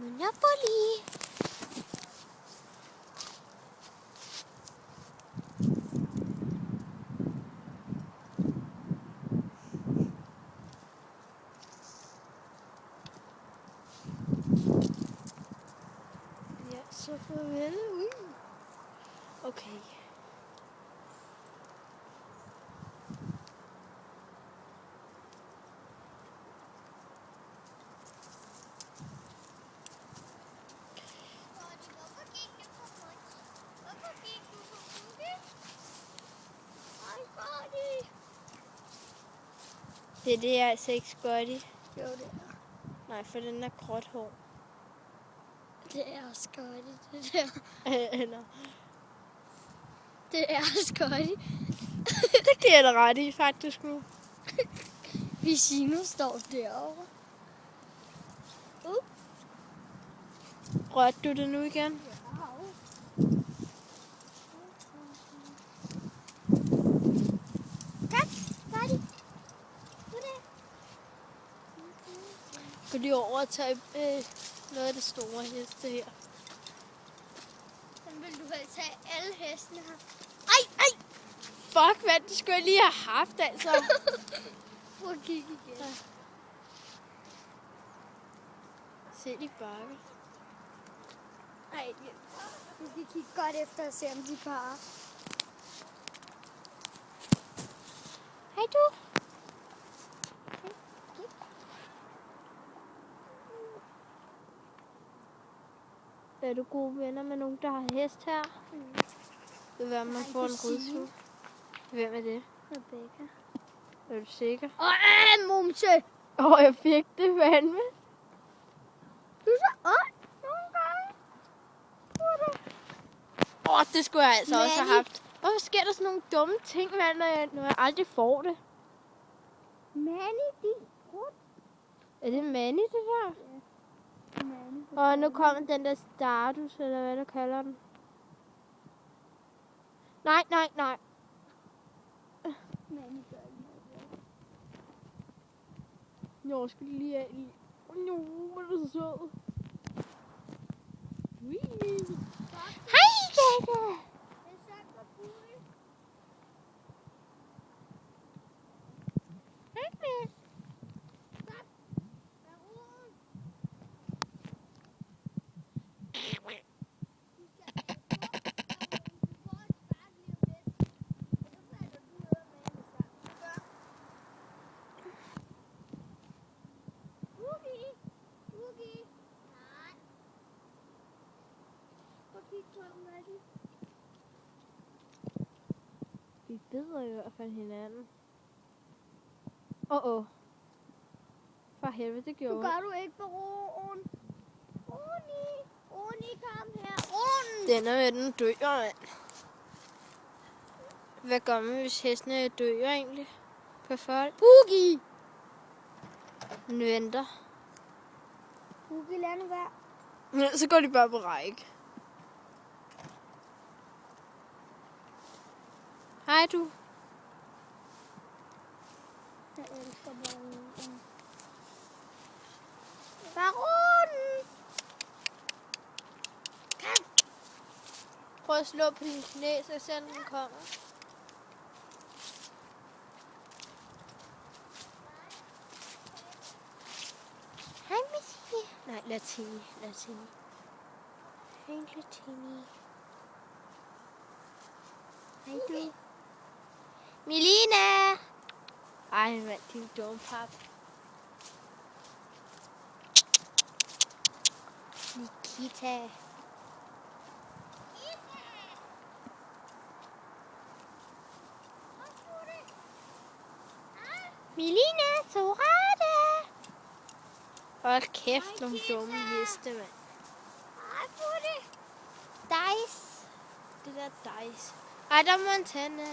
Monopoly. Ja, så farvel. Okay. Det er altså ikke Scotty. Jo, det er. Nej, for den er gråt hår. Det er Scotty, det der. Eller. Det er Scotty. Det giver jeg dig ret i, faktisk nu. Vicino står derovre. Rørte du det nu igen? Tak, Scotty. Gå lige over og tage noget af det store heste her. Den vil du vel tage alle hestene her. Ej! Fuck, hvad det skulle jeg lige have haft, altså. Prøv at kigge igen. Ja. Se de bakker. Ej, du skal kigge godt efter og se, om de parer. Hej du. Er du gode venner med nogen, der har hest her? Det vil være, man får en rødsug. Hvem er det? Rebecca. Er du sikker? Mumse! Jeg fik det fandme. Du så nogle gange. Det skulle jeg altså også have haft. Hvorfor sker der sådan nogle dumme ting, mand, når jeg aldrig får det? Manny, din brud. Er det Manny, det der? Ja. Manny. Og nu kommer den der Stardust, eller hvad du kalder den. Nej. Manny gør ikke noget. Jeg skal lige af i. Hvor er du sød. Hej, Gatte. Vi bider i hvert fald hinanden. For helvede, det gjorde Nu gør du ikke på roen. Roni, kom her. Ron! Den er ved, den dør, mand. Hvad gør man, hvis hestene dør egentlig? På folk? Boogie! Den venter. Boogie, lad nu være. Ja, så går de bare på række. Hej du. Jeg elsker baronen. Baronen! Kom! Prøv at slå på din knæ, så ser den kommer. Hej, Missy. Nej, Latini. Hej, Latini. Hej, du. Melina! Ej, mand, din dumme pap. Nikita. Melina, Sorada. Hold kæft, nogle dumme heste, mand. Dice. Det der Dice. Ej, der er Montana.